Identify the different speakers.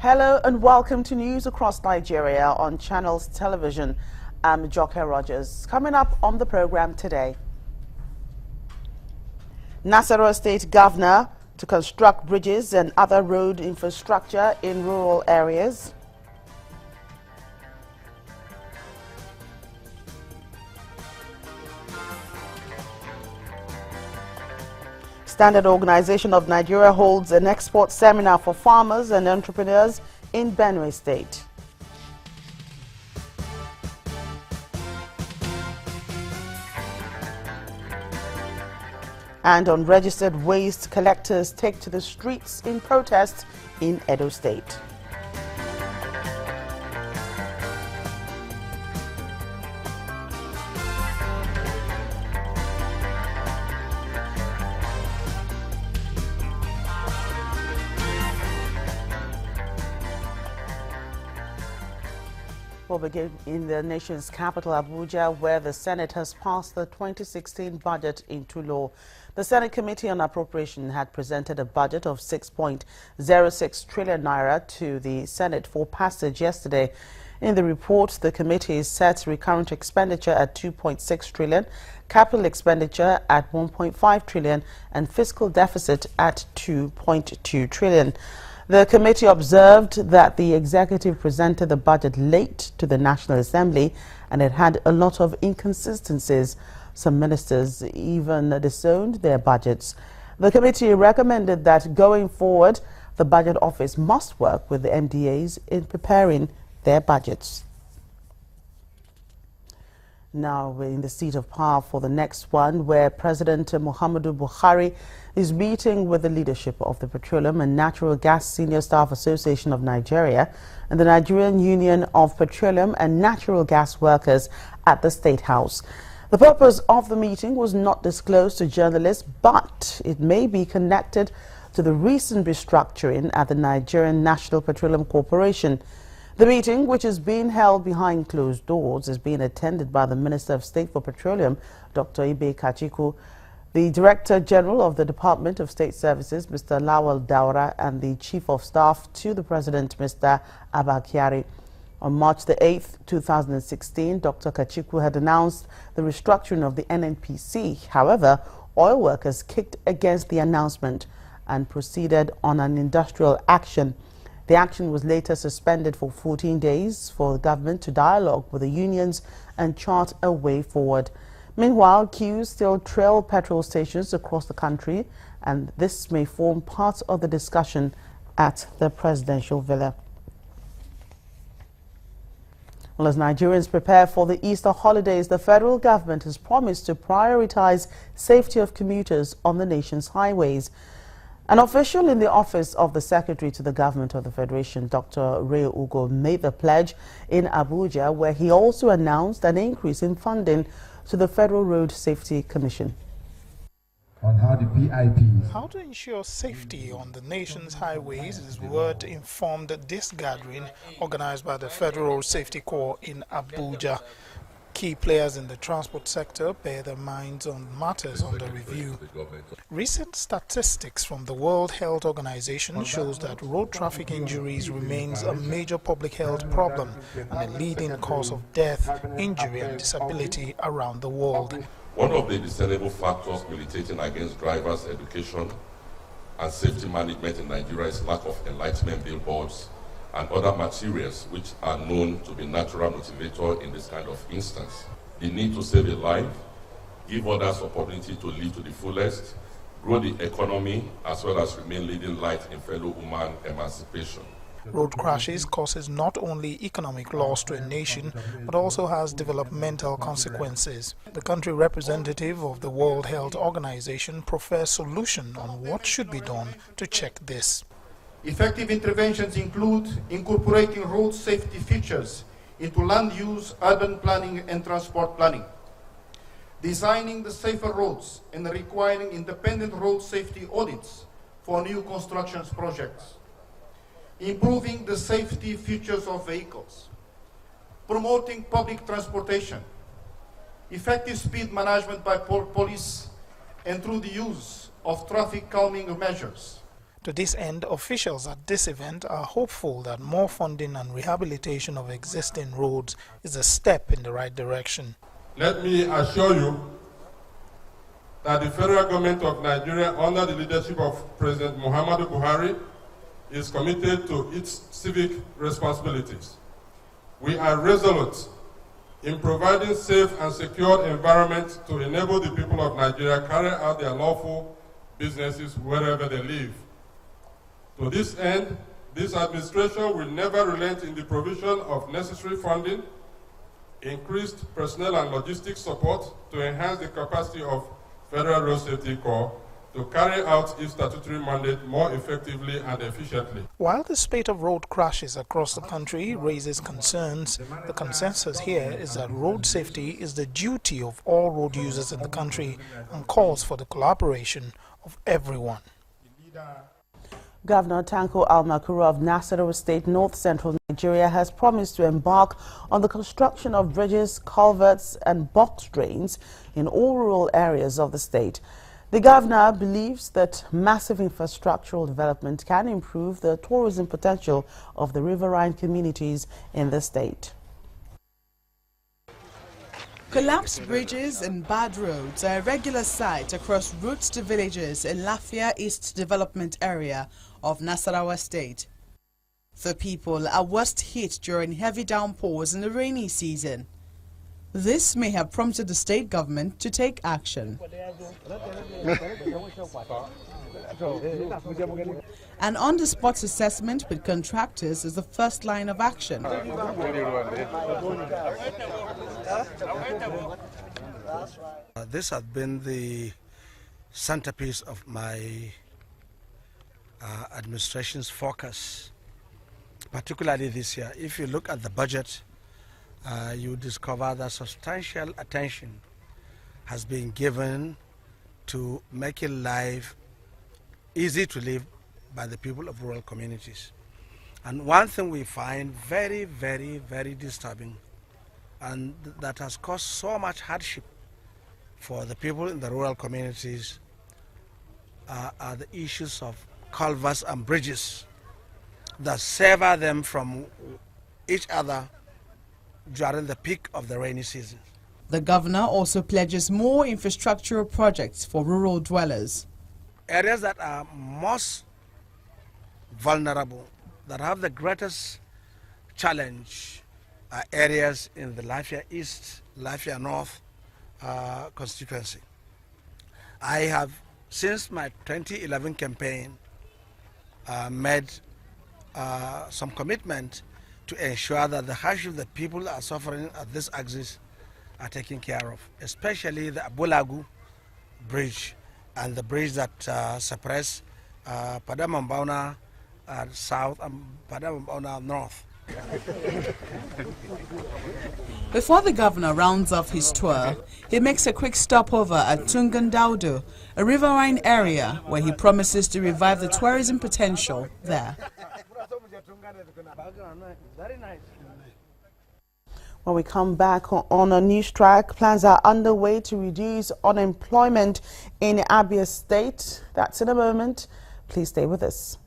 Speaker 1: Hello and welcome to News Across Nigeria on Channels Television. I'm Joke Rogers. Coming up on the program today, Nasarawa State Governor to construct bridges and other road infrastructure in rural areas. Standard Organization of Nigeria holds an export seminar for farmers and entrepreneurs in Benue State. And unregistered waste collectors take to the streets in protest in Edo State. We'll begin in the nation's capital, Abuja, where the Senate has passed the 2016 budget into law. The Senate Committee on Appropriation had presented a budget of 6.06 trillion naira to the Senate for passage yesterday. In the report, the committee set recurrent expenditure at 2.6 trillion, capital expenditure at 1.5 trillion, and fiscal deficit at 2.2 trillion. The committee observed that the executive presented the budget late to the National Assembly and it had a lot of inconsistencies. Some ministers even disowned their budgets. The committee recommended that going forward, the Budget Office must work with the MDAs in preparing their budgets. Now we're in the seat of power for the next one, where President Muhammadu Buhari is meeting with the leadership of the Petroleum and Natural Gas Senior Staff Association of Nigeria and the Nigerian Union of Petroleum and Natural Gas Workers at the State House. The purpose of the meeting was not disclosed to journalists, but it may be connected to the recent restructuring at the Nigerian National Petroleum Corporation. The meeting, which is being held behind closed doors, is being attended by the Minister of State for Petroleum, Dr. Ibe Kachiku, the Director General of the Department of State Services, Mr. Lawal Daura, and the Chief of Staff to the President, Mr. Abba Kyari. On March the 8th, 2016, Dr. Kachiku had announced the restructuring of the NNPC. However, oil workers kicked against the announcement and proceeded on an industrial action. The action was later suspended for 14 days for the government to dialogue with the unions and chart a way forward. Meanwhile, queues still trail petrol stations across the country, and this may form part of the discussion at the presidential villa. Well, as Nigerians prepare for the Easter holidays, the federal government has promised to prioritize safety of commuters on the nation's highways. An official in the office of the Secretary to the Government of the Federation, Dr. Ray Ugo, made the pledge in Abuja, where he also announced an increase in funding to the Federal Road Safety Commission.
Speaker 2: On how the PIPs.
Speaker 3: How to ensure safety on the nation's highways is what informed this gathering organized by the Federal Safety Corps in Abuja. Key players in the transport sector bear their minds on matters under review. Recent statistics from the World Health Organization shows that road traffic injuries remains a major public health problem and a leading cause of death, injury and disability around the world.
Speaker 4: One of the discernible factors militating against drivers' education and safety management in Nigeria is lack of enlightenment billboards and other materials which are known to be natural motivator in this kind of instance. The need to save a life, give others opportunity to live to the fullest, grow the economy, as well as remain leading light in fellow human emancipation.
Speaker 3: Road crashes causes not only economic loss to a nation, but also has developmental consequences. The country representative of the World Health Organization prefers solution on what should be done to check this.
Speaker 5: Effective interventions include incorporating road safety features into land use, urban planning and transport planning, designing the safer roads and requiring independent road safety audits for new construction projects, improving the safety features of vehicles, promoting public transportation, effective speed management by police and through the use of traffic calming measures.
Speaker 3: To this end, officials at this event are hopeful that more funding and rehabilitation of existing roads is a step in the right direction.
Speaker 6: Let me assure you that the federal government of Nigeria, under the leadership of President Muhammadu Buhari, is committed to its civic responsibilities. We are resolute in providing safe and secure environment to enable the people of Nigeria carry out their lawful businesses wherever they live. To this end, this administration will never relent in the provision of necessary funding, increased personnel and logistics support to enhance the capacity of Federal Road Safety Corps to carry out its statutory mandate more effectively and efficiently.
Speaker 3: While the spate of road crashes across the country raises concerns, the consensus here is that road safety is the duty of all road users in the country and calls for the collaboration of everyone.
Speaker 1: Governor Tanko Almakura of Nasarawa State, north-central Nigeria, has promised to embark on the construction of bridges, culverts and box drains in all rural areas of the state. The governor believes that massive infrastructural development can improve the tourism potential of the riverine communities in the state.
Speaker 7: Collapsed bridges and bad roads are a regular sight across routes to villages in Lafia East Development Area of Nasarawa State. The people are worst hit during heavy downpours in the rainy season. This may have prompted the state government to take action. An on-the-spot assessment with contractors is the first line of action.
Speaker 8: This has been the centerpiece of my administration's focus, particularly this year. If you look at the budget, you discover that substantial attention has been given to making life easy to live by the people of rural communities. And one thing we find very, very, very disturbing, and that has caused so much hardship for the people in the rural communities, are the issues of culverts and bridges that sever them from each other during the peak of the rainy season.
Speaker 7: The governor also pledges more infrastructural projects for rural dwellers.
Speaker 8: Areas that are most vulnerable, that have the greatest challenge, are areas in the Lafia East, Lafia North constituency. I have, since my 2011 campaign, made some commitment to ensure that the hardship that people are suffering at this axis are taken care of, especially the Abulagu bridge and the bridge that separates Padamambauna south and Padamambauna north.
Speaker 7: Before the governor rounds off his tour, he makes a quick stopover at Tungandaudu, a riverine area where he promises to revive the tourism potential there.
Speaker 1: When we come back on a news track, plans are underway to reduce unemployment in Abia State. That's in a moment. Please stay with us.